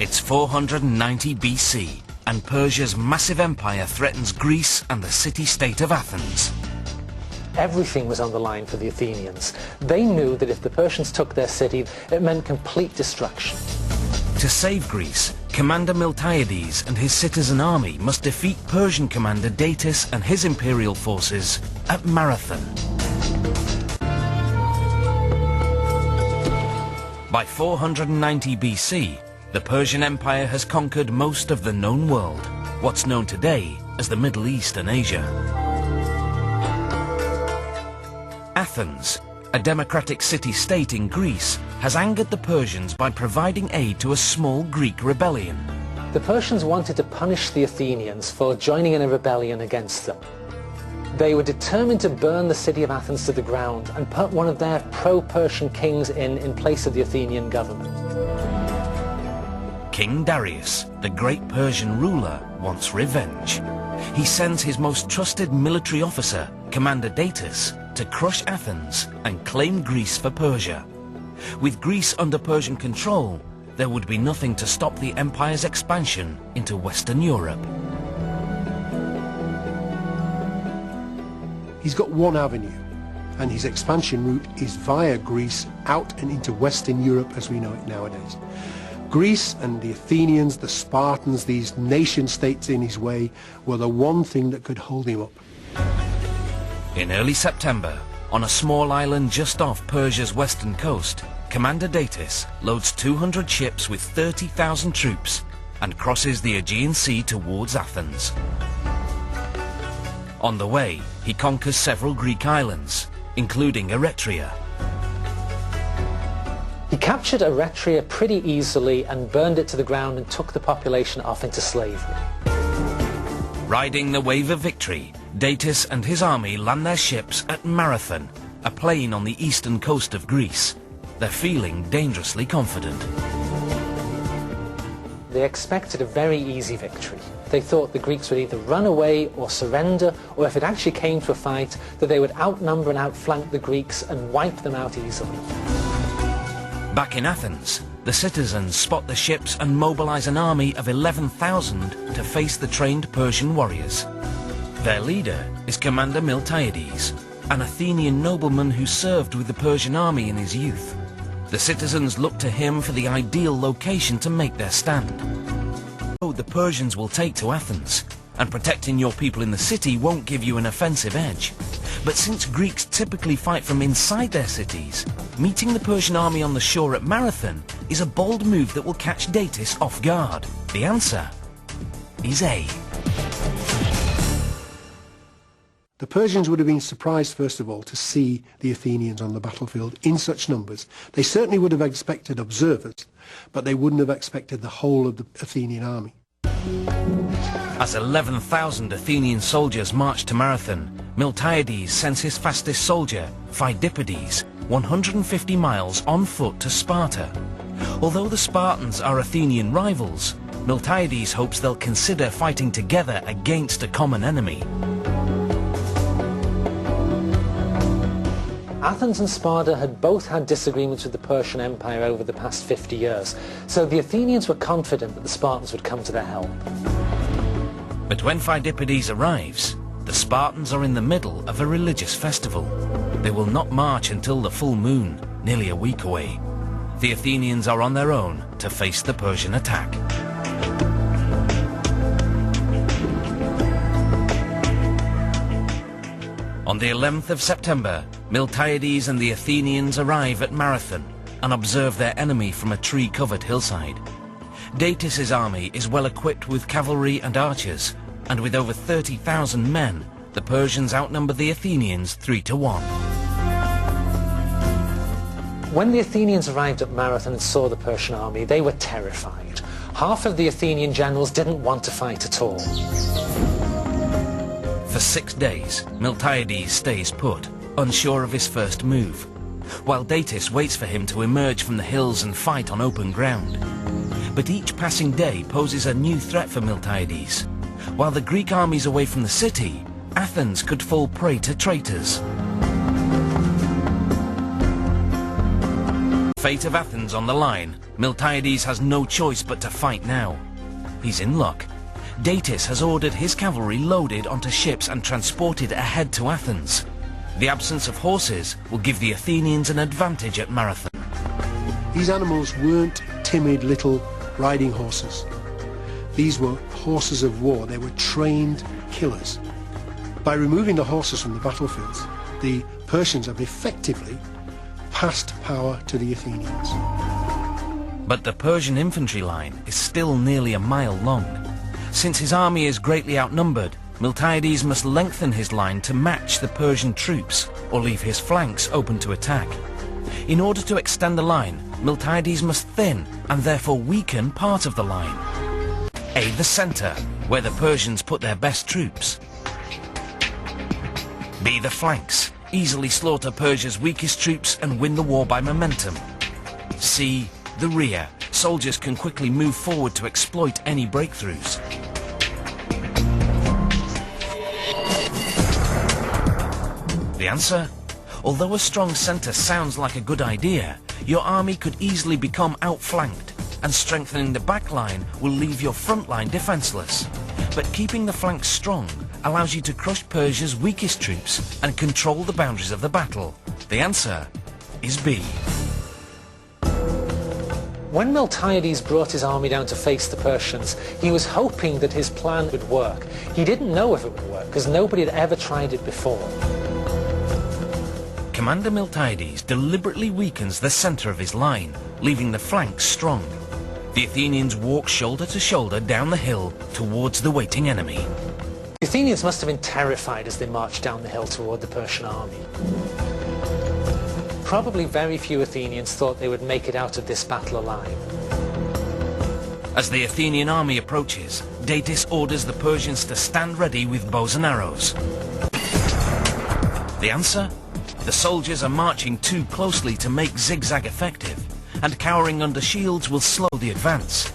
It's 490 BC, and Persia's massive empire threatens Greece and the city-state of Athens. Everything was on the line for the Athenians. They knew that if the Persians took their city, it meant complete destruction. To save Greece, Commander Miltiades and his citizen army must defeat Persian commander Datis and his imperial forces at Marathon. By 490 BC, the Persian Empire has conquered most of the known world, what's known today as the Middle East and Asia. Athens, a democratic city-state in Greece, has angered the Persians by providing aid to a small Greek rebellion. The Persians wanted to punish the Athenians for joining in a rebellion against them. They were determined to burn the city of Athens to the ground and put one of their pro-Persian kings in place of the Athenian government. King Darius, the great Persian ruler, wants revenge. He sends his most trusted military officer, Commander Datis, to crush Athens and claim Greece for Persia. With Greece under Persian control, there would be nothing to stop the empire's expansion into Western Europe. He's got one avenue, and his expansion route is via Greece out and into Western Europe as we know it nowadays. Greece and the Athenians, the Spartans, these nation-states in his way, were the one thing that could hold him up. In early September, on a small island just off Persia's western coast, Commander Datis loads 200 ships with 30,000 troops and crosses the Aegean Sea towards Athens. On the way, he conquers several Greek islands, including Eretria. He captured Eretria pretty easily and burned it to the ground and took the population off into slavery. Riding the wave of victory, Datis and his army land their ships at Marathon, a plain on the eastern coast of Greece. They're feeling dangerously confident. They expected a very easy victory. They thought the Greeks would either run away or surrender, or if it actually came to a fight, that they would outnumber and outflank the Greeks and wipe them out easily. Back in Athens, the citizens spot the ships and mobilize an army of 11,000 to face the trained Persian warriors. Their leader is Commander Miltiades, an Athenian nobleman who served with the Persian army in his youth. The citizens look to him for the ideal location to make their stand. The Persians will take to Athens, and protecting your people in the city won't give you an offensive edge. But since Greeks typically fight from inside their cities, meeting the Persian army on the shore at Marathon is a bold move that will catch Datis off guard. The answer is A. The Persians would have been surprised, first of all, to see the Athenians on the battlefield in such numbers. They certainly would have expected observers, but they wouldn't have expected the whole of the Athenian army. As 11,000 Athenian soldiers march to Marathon, Miltiades sends his fastest soldier, Phidippides, 150 miles on foot to Sparta. Although the Spartans are Athenian rivals, Miltiades hopes they'll consider fighting together against a common enemy. Athens and Sparta had both had disagreements with the Persian Empire over the past 50 years, so the Athenians were confident that the Spartans would come to their help. But when Phidippides arrives, the Spartans are in the middle of a religious festival. They will not march until the full moon, nearly a week away. The Athenians are on their own to face the Persian attack. On the 11th of September, Miltiades and the Athenians arrive at Marathon and observe their enemy from a tree-covered hillside. Datis' army is well equipped with cavalry and archers, and with over 30,000 men, the Persians outnumber the Athenians 3-1. When the Athenians arrived at Marathon and saw the Persian army, they were terrified. Half of the Athenian generals didn't want to fight at all. For 6 days, Miltiades stays put, unsure of his first move, while Datis waits for him to emerge from the hills and fight on open ground. But each passing day poses a new threat for Miltiades. While the Greek army's away from the city, Athens could fall prey to traitors. Fate of Athens on the line, Miltiades has no choice but to fight now. He's in luck. Datis has ordered his cavalry loaded onto ships and transported ahead to Athens. The absence of horses will give the Athenians an advantage at Marathon. These animals weren't timid little riding horses. These were horses of war. They were trained killers. By removing the horses from the battlefields, the Persians have effectively passed power to the Athenians. But the Persian infantry line is still nearly a mile long. Since his army is greatly outnumbered, Miltiades must lengthen his line to match the Persian troops or leave his flanks open to attack. In order to extend the line, Miltiades must thin and therefore weaken part of the line. A. The centre, where the Persians put their best troops. B. The flanks, easily slaughter Persia's weakest troops and win the war by momentum. C. The rear, soldiers can quickly move forward to exploit any breakthroughs. The answer? Although a strong centre sounds like a good idea, your army could easily become outflanked, and strengthening the back line will leave your front line defenceless. But keeping the flanks strong allows you to crush Persia's weakest troops and control the boundaries of the battle. The answer is B. When Miltiades brought his army down to face the Persians, he was hoping that his plan would work. He didn't know if it would work, because nobody had ever tried it before. Commander Miltiades deliberately weakens the centre of his line, leaving the flanks strong. The Athenians walk shoulder to shoulder down the hill towards the waiting enemy. The Athenians must have been terrified as they marched down the hill toward the Persian army. Probably very few Athenians thought they would make it out of this battle alive. As the Athenian army approaches, Datis orders the Persians to stand ready with bows and arrows. The answer? The soldiers are marching too closely to make zigzag effective, and cowering under shields will slow the advance.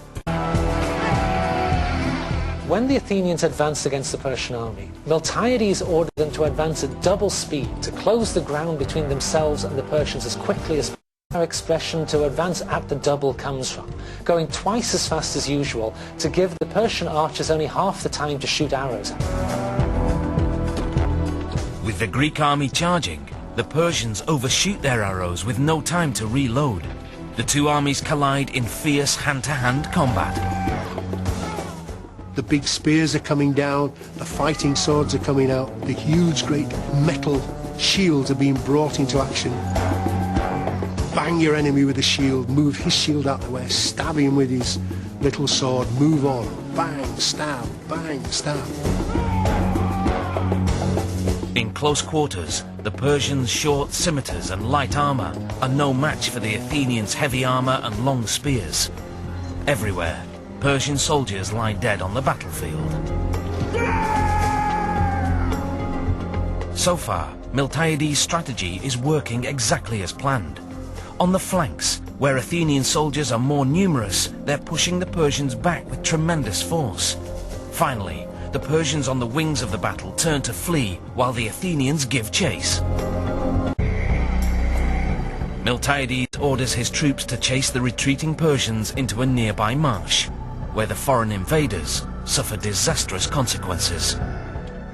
When the Athenians advanced against the Persian army, Miltiades ordered them to advance at double speed to close the ground between themselves and the Persians as quickly as possible. Our expression "to advance at the double" comes from going twice as fast as usual to give the Persian archers only half the time to shoot arrows at. With the Greek army charging, the Persians overshoot their arrows with no time to reload. The two armies collide in fierce hand-to-hand combat. The big spears are coming down, the fighting swords are coming out, the huge great metal shields are being brought into action. Bang your enemy with a shield, move his shield out the way, stab him with his little sword, move on, bang, stab, stab. In close quarters, the Persians' short scimitars and light armour are no match for the Athenians' heavy armour and long spears. Everywhere, Persian soldiers lie dead on the battlefield. So far, Miltiades' strategy is working exactly as planned. On the flanks, where Athenian soldiers are more numerous, they're pushing the Persians back with tremendous force. Finally, the Persians on the wings of the battle turn to flee while the Athenians give chase. Miltiades orders his troops to chase the retreating Persians into a nearby marsh, where the foreign invaders suffer disastrous consequences.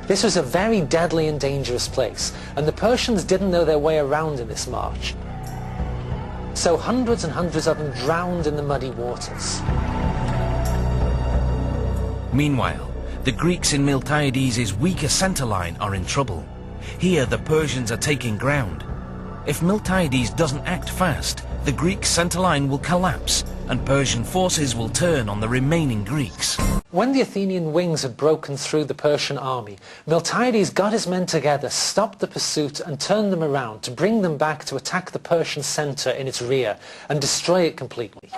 This was a very deadly and dangerous place, and the Persians didn't know their way around in this march. So hundreds and hundreds of them drowned in the muddy waters. Meanwhile, the Greeks in Miltiades' weaker centre line are in trouble. Here the Persians are taking ground. If Miltiades doesn't act fast, the Greek centre line will collapse and Persian forces will turn on the remaining Greeks. When the Athenian wings had broken through the Persian army, Miltiades got his men together, stopped the pursuit and turned them around to bring them back to attack the Persian centre in its rear and destroy it completely.